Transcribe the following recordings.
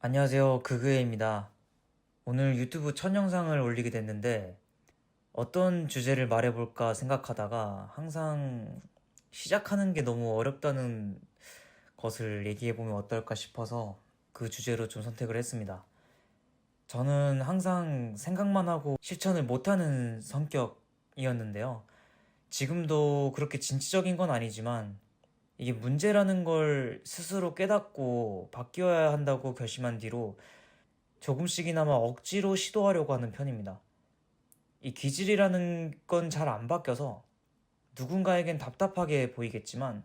안녕하세요. 그그에입니다. 오늘 유튜브 첫 영상을 올리게 됐는데 어떤 주제를 말해볼까 생각하다가 항상 시작하는 게 너무 어렵다는 것을 얘기해보면 어떨까 싶어서 그 주제로 좀 선택을 했습니다. 저는 항상 생각만 하고 실천을 못하는 성격이었는데요. 지금도 그렇게 진취적인 건 아니지만 이게 문제라는 걸 스스로 깨닫고 바뀌어야 한다고 결심한 뒤로 조금씩이나마 억지로 시도하려고 하는 편입니다. 이 기질이라는 건 잘 안 바뀌어서 누군가에겐 답답하게 보이겠지만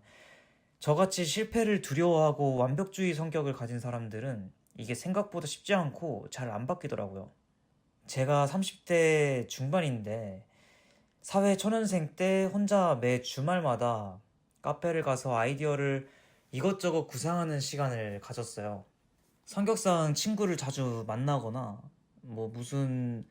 저같이 실패를 두려워하고 완벽주의 성격을 가진 사람들은 이게 생각보다 쉽지 않고 잘 안 바뀌더라고요. 제가 30대 중반인데 사회 초년생 때 혼자 매 주말마다 카페를 가서 아이디어를 이것저것 구상하는 시간을 가졌어요. 성격상 친구를 자주 만나거나 무슨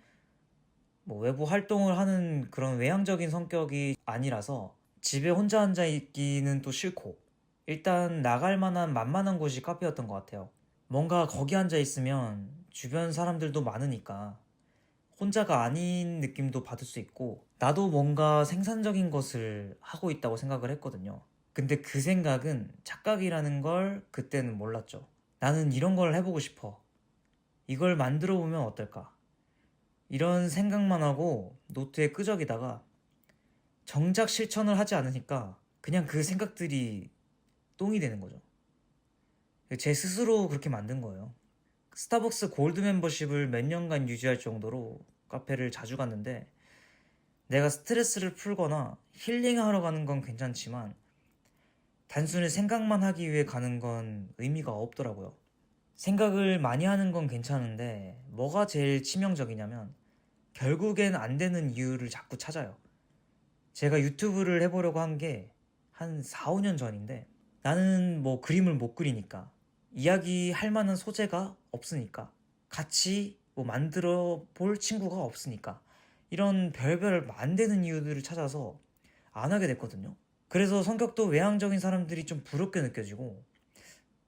외부 활동을 하는 그런 외향적인 성격이 아니라서 집에 혼자 앉아 있기는 또 싫고 일단 나갈 만한 만만한 곳이 카페였던 것 같아요. 뭔가 거기 앉아 있으면 주변 사람들도 많으니까 혼자가 아닌 느낌도 받을 수 있고 나도 뭔가 생산적인 것을 하고 있다고 생각을 했거든요. 근데 그 생각은 착각이라는 걸 그때는 몰랐죠. 나는 이런 걸 해보고 싶어. 이걸 만들어 보면 어떨까? 이런 생각만 하고 노트에 끄적이다가 정작 실천을 하지 않으니까 그냥 그 생각들이 똥이 되는 거죠. 제 스스로 그렇게 만든 거예요. 스타벅스 골드 멤버십을 몇 년간 유지할 정도로 카페를 자주 갔는데 내가 스트레스를 풀거나 힐링하러 가는 건 괜찮지만 단순히 생각만 하기 위해 가는 건 의미가 없더라고요. 생각을 많이 하는 건 괜찮은데 뭐가 제일 치명적이냐면 결국엔 안 되는 이유를 자꾸 찾아요. 제가 유튜브를 해보려고 한 게 한 4, 5년 전인데 나는 그림을 못 그리니까 이야기할 만한 소재가 없으니까 같이 만들어 볼 친구가 없으니까 이런 별별 안 되는 이유들을 찾아서 안 하게 됐거든요. 그래서 성격도 외향적인 사람들이 좀 부럽게 느껴지고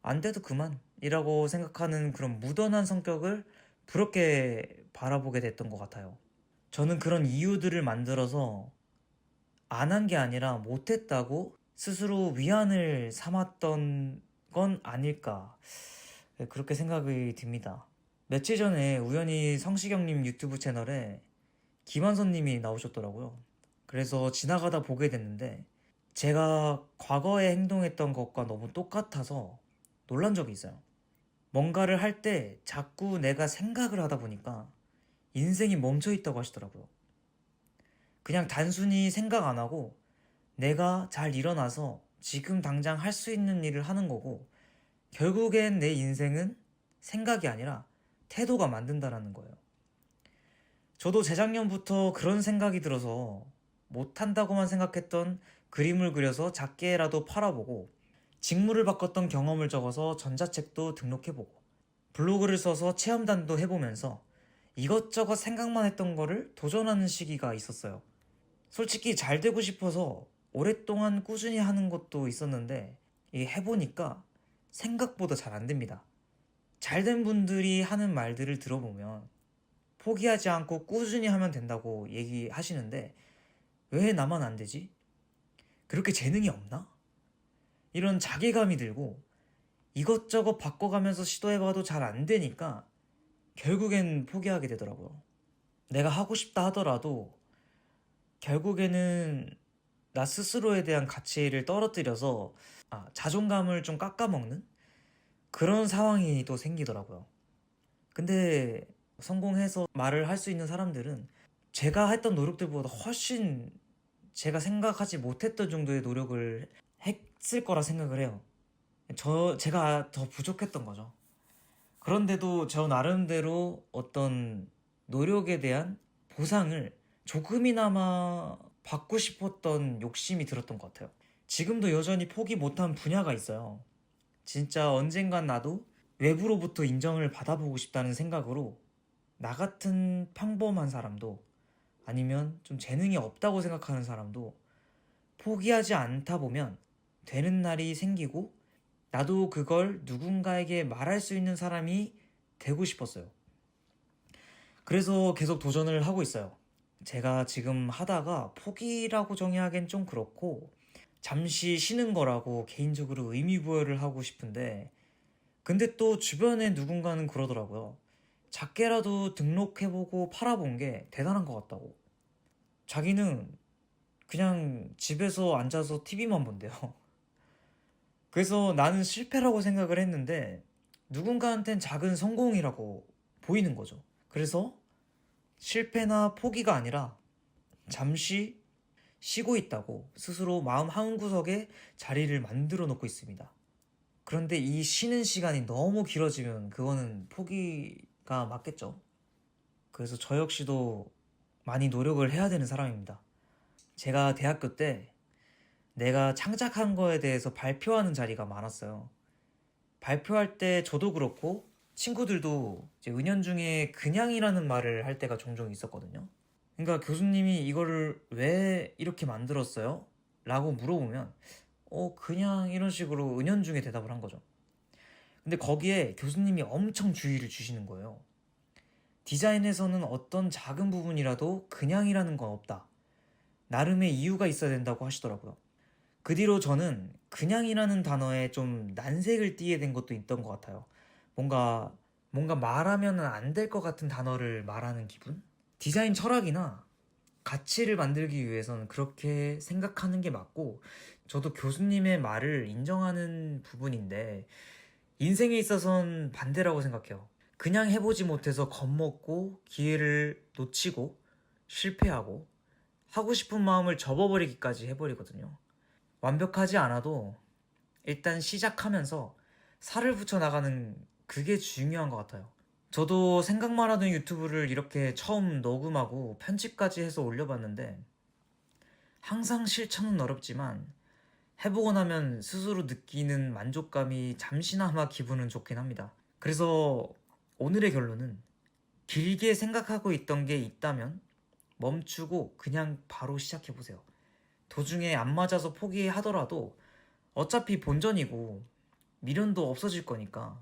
안 돼도 그만이라고 생각하는 그런 무던한 성격을 부럽게 바라보게 됐던 것 같아요. 저는 그런 이유들을 만들어서 안 한 게 아니라 못했다고 스스로 위안을 삼았던 건 아닐까. 그렇게 생각이 듭니다. 며칠 전에 우연히 성시경님 유튜브 채널에 김한선님이 나오셨더라고요. 그래서 지나가다 보게 됐는데 제가 과거에 행동했던 것과 너무 똑같아서 놀란 적이 있어요. 뭔가를 할 때 자꾸 내가 생각을 하다 보니까 인생이 멈춰 있다고 하시더라고요. 그냥 단순히 생각 안 하고 내가 잘 일어나서 지금 당장 할 수 있는 일을 하는 거고 결국엔 내 인생은 생각이 아니라 태도가 만든다라는 거예요. 저도 재작년부터 그런 생각이 들어서 못한다고만 생각했던 그림을 그려서 작게라도 팔아보고 직무를 바꿨던 경험을 적어서 전자책도 등록해보고 블로그를 써서 체험단도 해보면서 이것저것 생각만 했던 거를 도전하는 시기가 있었어요. 솔직히 잘 되고 싶어서 오랫동안 꾸준히 하는 것도 있었는데 이게 해보니까 생각보다 잘 안 됩니다. 잘 된 분들이 하는 말들을 들어보면 포기하지 않고 꾸준히 하면 된다고 얘기하시는데 왜 나만 안 되지? 그렇게 재능이 없나? 이런 자괴감이 들고 이것저것 바꿔가면서 시도해봐도 잘 안 되니까 결국엔 포기하게 되더라고요. 내가 하고 싶다 하더라도 결국에는 나 스스로에 대한 가치를 떨어뜨려서 자존감을 좀 깎아먹는 그런 상황이 또 생기더라고요. 근데 성공해서 말을 할 수 있는 사람들은 제가 했던 노력들보다 훨씬 제가 생각하지 못했던 정도의 노력을 했을 거라 생각을 해요. 제가 더 부족했던 거죠. 그런데도 저 나름대로 어떤 노력에 대한 보상을 조금이나마 받고 싶었던 욕심이 들었던 것 같아요. 지금도 여전히 포기 못한 분야가 있어요. 진짜 언젠간 나도 외부로부터 인정을 받아보고 싶다는 생각으로 나 같은 평범한 사람도 아니면 좀 재능이 없다고 생각하는 사람도 포기하지 않다 보면 되는 날이 생기고 나도 그걸 누군가에게 말할 수 있는 사람이 되고 싶었어요. 그래서 계속 도전을 하고 있어요. 제가 지금 하다가 포기라고 정의하기엔 좀 그렇고 잠시 쉬는 거라고 개인적으로 의미부여를 하고 싶은데, 근데 또 주변에 누군가는 그러더라고요. 작게라도 등록해보고 팔아본 게 대단한 것 같다고. 자기는 그냥 집에서 앉아서 TV만 본대요. 그래서 나는 실패라고 생각을 했는데 누군가한텐 작은 성공이라고 보이는 거죠. 그래서 실패나 포기가 아니라 잠시 쉬고 있다고 스스로 마음 한구석에 자리를 만들어 놓고 있습니다. 그런데 이 쉬는 시간이 너무 길어지면 그거는 포기가 맞겠죠. 그래서 저 역시도 많이 노력을 해야 되는 사람입니다. 제가 대학교 때 내가 창작한 거에 대해서 발표하는 자리가 많았어요. 발표할 때 저도 그렇고 친구들도 이제 은연중에 그냥이라는 말을 할 때가 종종 있었거든요. 그러니까 교수님이 이거를 왜 이렇게 만들었어요? 라고 물어보면 그냥 이런 식으로 은연중에 대답을 한 거죠. 근데 거기에 교수님이 엄청 주의를 주시는 거예요. 디자인에서는 어떤 작은 부분이라도 그냥이라는 건 없다. 나름의 이유가 있어야 된다고 하시더라고요. 그 뒤로 저는 그냥이라는 단어에 좀 난색을 띠게 된 것도 있던 것 같아요. 뭔가 말하면 안 될 것 같은 단어를 말하는 기분? 디자인 철학이나 가치를 만들기 위해서는 그렇게 생각하는 게 맞고, 저도 교수님의 말을 인정하는 부분인데 인생에 있어서는 반대라고 생각해요. 그냥 해보지 못해서 겁먹고 기회를 놓치고 실패하고 하고 싶은 마음을 접어버리기까지 해버리거든요. 완벽하지 않아도 일단 시작하면서 살을 붙여 나가는, 그게 중요한 것 같아요. 저도 생각만 하던 유튜브를 이렇게 처음 녹음하고 편집까지 해서 올려봤는데 항상 실천은 어렵지만 해보고 나면 스스로 느끼는 만족감이 잠시나마 기분은 좋긴 합니다. 그래서 오늘의 결론은, 길게 생각하고 있던 게 있다면 멈추고 그냥 바로 시작해보세요. 도중에 안 맞아서 포기하더라도 어차피 본전이고 미련도 없어질 거니까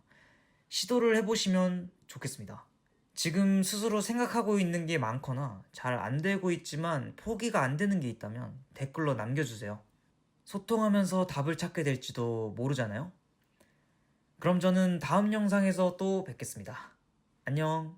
시도를 해보시면 좋겠습니다. 지금 스스로 생각하고 있는 게 많거나 잘 안 되고 있지만 포기가 안 되는 게 있다면 댓글로 남겨주세요. 소통하면서 답을 찾게 될지도 모르잖아요. 그럼 저는 다음 영상에서 또 뵙겠습니다. 안녕.